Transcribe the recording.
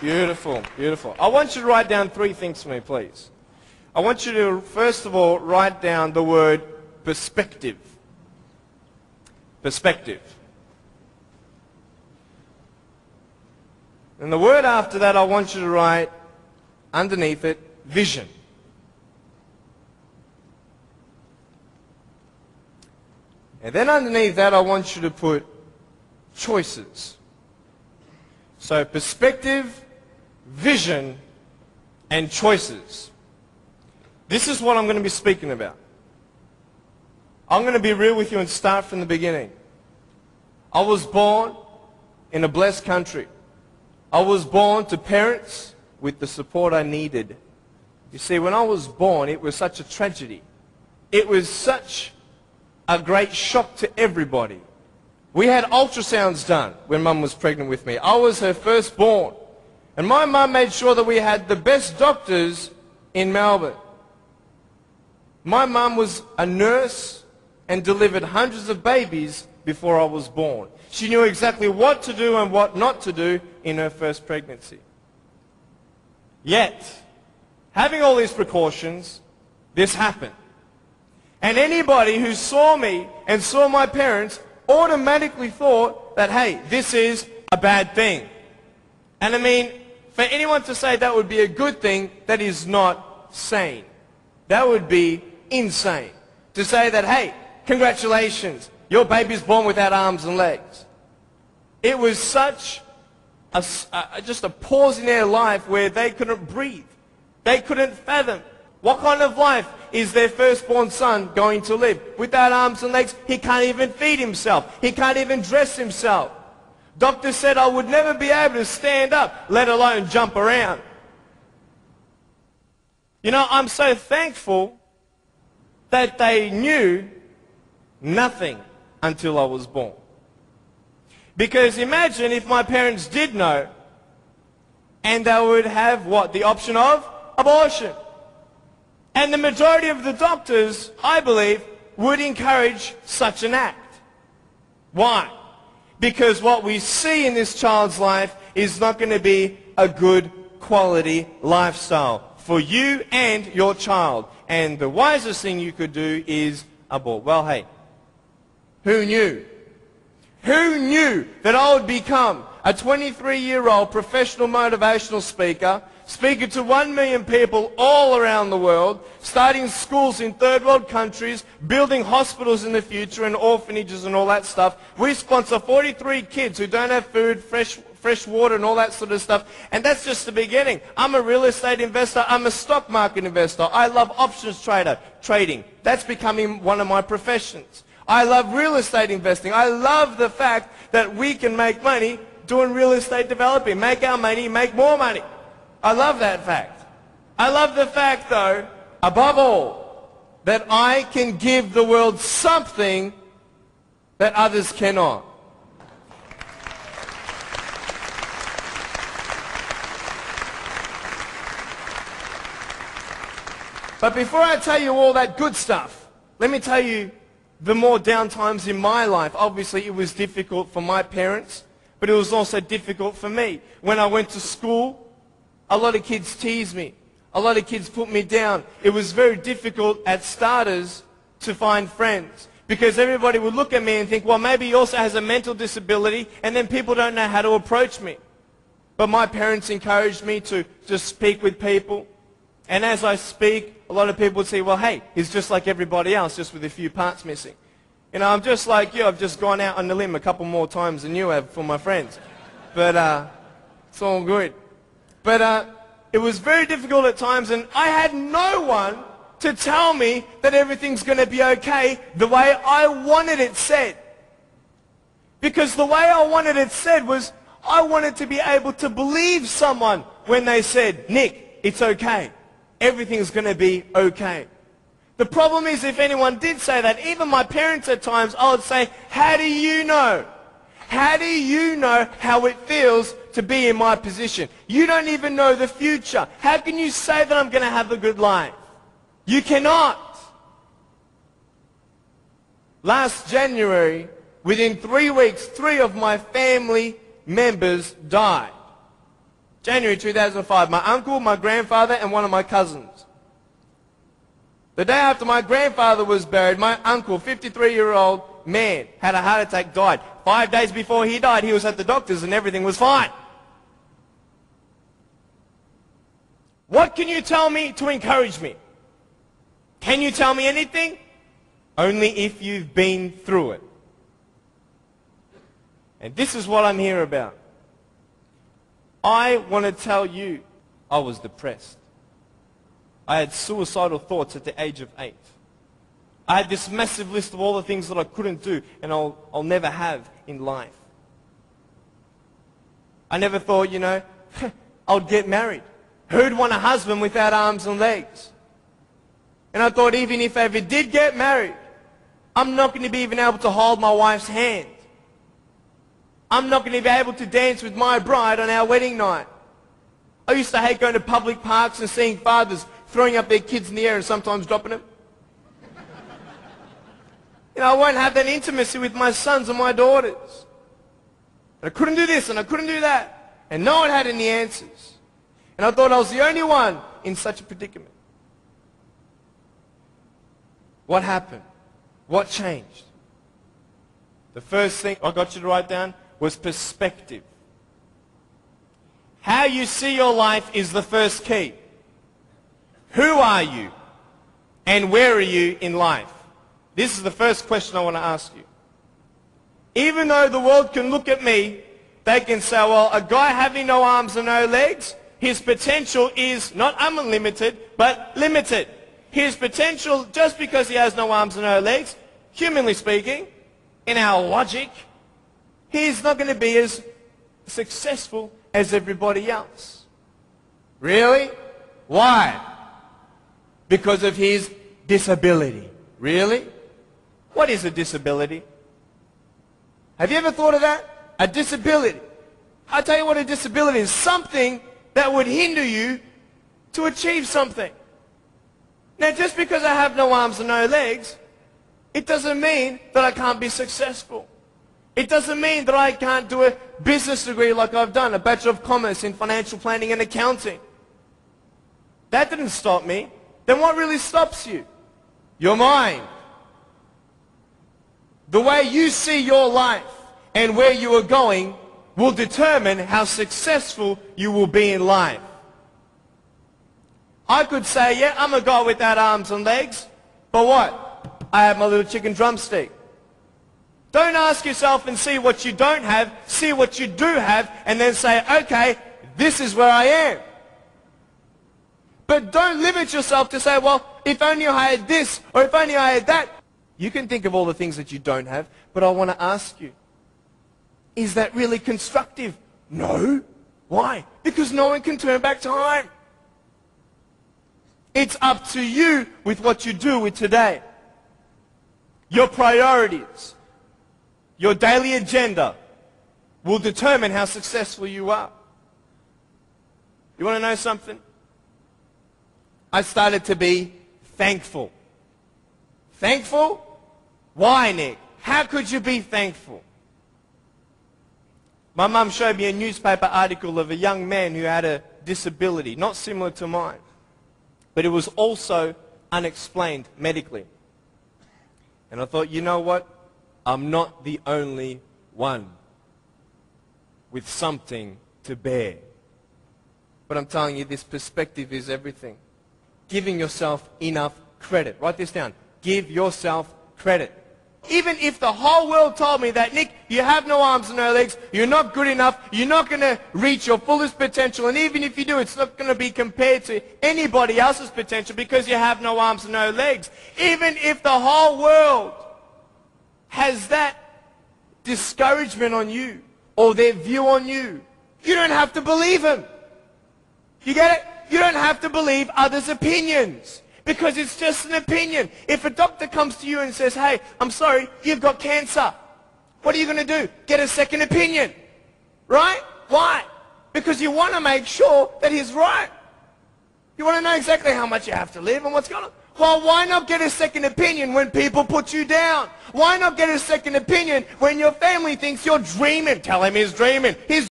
Beautiful, beautiful. I want you to write down 3 things for me, please. I want you to, first of all, write down the word perspective. Perspective. And the word after that, I want you to write, underneath it, vision. And then underneath that, I want you to put choices. So perspective, vision, and choices. This is what I'm going to be speaking about. I'm going to be real with you and start from the beginning. I was born in a blessed country. I was born to parents with the support I needed. You see, when I was born, it was such a tragedy. It was such a great shock to everybody. We had ultrasounds done when Mum was pregnant with me. I was her firstborn. And my mum made sure that we had the best doctors in Melbourne. My mum was a nurse and delivered hundreds of babies before I was born. She knew exactly what to do and what not to do in her first pregnancy. Yet, having all these precautions, this happened. And anybody who saw me and saw my parents automatically thought that, hey, this is a bad thing. And I mean, for anyone to say that would be a good thing, that is not sane. That would be insane. To say that, hey, congratulations, your baby's born without arms and legs. It was such just a pause in their life where they couldn't breathe. They couldn't fathom. What kind of life is their firstborn son going to live? Without arms and legs, he can't even feed himself. He can't even dress himself. Doctor said I would never be able to stand up, let alone jump around. You know, I'm so thankful that they knew nothing until I was born. Because imagine if my parents did know, and they would have what? The option of abortion. And the majority of the doctors, I believe, would encourage such an act. Why? Because what we see in this child's life is not going to be a good quality lifestyle for you and your child. And the wisest thing you could do is abort. Well, hey, who knew? Who knew that I would become a 23-year-old professional motivational speaker, speaking to 1 million people all around the world, starting schools in third world countries, building hospitals in the future and orphanages and all that stuff. We sponsor 43 kids who don't have food, fresh water and all that sort of stuff. And that's just the beginning. I'm a real estate investor. I'm a stock market investor. I love options trading. That's becoming one of my professions. I love real estate investing. I love the fact that we can make money doing real estate developing. Make our money, make more money. I love that fact. I love the fact, though, above all, that I can give the world something that others cannot. But before I tell you all that good stuff, let me tell you the more down times in my life. Obviously, it was difficult for my parents, but it was also difficult for me. When I went to school, a lot of kids teased me. A lot of kids put me down. It was very difficult at starters to find friends because everybody would look at me and think, well, maybe he also has a mental disability, and then people don't know how to approach me. But my parents encouraged me to just speak with people. And as I speak, a lot of people would say, well, hey, he's just like everybody else, just with a few parts missing. You know, I'm just like you. I've just gone out on the limb a couple more times than you have for my friends. But it's all good. But it was very difficult at times, and I had no one to tell me that everything's going to be okay the way I wanted it said. Because the way I wanted it said was I wanted to be able to believe someone when they said, Nick, it's okay. Everything's going to be okay. The problem is if anyone did say that, even my parents at times, I would say, how do you know? How do you know how it feels to be in my position? You don't even know the future. How can you say that I'm going to have a good life? You cannot. Last January, within 3 weeks, 3 of my family members died. January 2005, my uncle, my grandfather, and one of my cousins. The day after my grandfather was buried, my uncle, 53-year-old man, had a heart attack, died. 5 days before he died, he was at the doctor's and everything was fine. What can you tell me to encourage me? Can you tell me anything? Only if you've been through it. And this is what I'm here about. I want to tell you, I was depressed. I had suicidal thoughts at the age of 8. I had this massive list of all the things that I couldn't do and I'll never have in life. I never thought, you know, I'd get married. Who'd want a husband without arms and legs? And I thought even if I ever did get married, I'm not going to be even able to hold my wife's hand. I'm not going to be able to dance with my bride on our wedding night. I used to hate going to public parks and seeing fathers throwing up their kids in the air and sometimes dropping them. You know, I won't have that intimacy with my sons and my daughters. And I couldn't do this and I couldn't do that. And no one had any answers. And I thought I was the only one in such a predicament. What happened? What changed? The first thing I got you to write down was perspective. How you see your life is the first key. Who are you? And where are you in life? This is the first question I want to ask you. Even though the world can look at me, they can say, well, a guy having no arms and no legs, his potential is not unlimited, but limited. His potential, just because he has no arms and no legs, humanly speaking, in our logic, he's not going to be as successful as everybody else. Really? Why? Because of his disability. Really? What is a disability? Have you ever thought of that? A disability. I'll tell you what a disability is. Something that would hinder you to achieve something. Now, just because I have no arms and no legs, it doesn't mean that I can't be successful. It doesn't mean that I can't do a business degree like I've done, a Bachelor of Commerce in Financial Planning and Accounting. That didn't stop me. Then what really stops you? Your mind. The way you see your life and where you are going will determine how successful you will be in life. I could say, yeah, I'm a guy without arms and legs, but what? I have my little chicken drumstick. Don't ask yourself and see what you don't have, see what you do have, and then say, okay, this is where I am. But don't limit yourself to say, well, if only I had this, or if only I had that. You can think of all the things that you don't have, but I want to ask you, is that really constructive? No. Why? Because no one can turn back time. It's up to you with what you do with today. Your priorities, your daily agenda will determine how successful you are. You want to know something? I started to be thankful. Thankful? Why, Nick? How could you be thankful? My mum showed me a newspaper article of a young man who had a disability, not similar to mine. But it was also unexplained medically. And I thought, you know what? I'm not the only one with something to bear. But I'm telling you, this perspective is everything. Giving yourself enough credit. Write this down. Give yourself credit. Even if the whole world told me that, Nick, you have no arms and no legs, you're not good enough, you're not going to reach your fullest potential, and even if you do, it's not going to be compared to anybody else's potential because you have no arms and no legs. Even if the whole world has that discouragement on you or their view on you, you don't have to believe them. You get it? You don't have to believe others' opinions. Because it's just an opinion. If a doctor comes to you and says, hey, I'm sorry, you've got cancer. What are you going to do? Get a second opinion. Right? Why? Because you want to make sure that he's right. You want to know exactly how much you have to live and what's going on. Well, why not get a second opinion when people put you down? Why not get a second opinion when your family thinks you're dreaming? Tell him he's dreaming. He's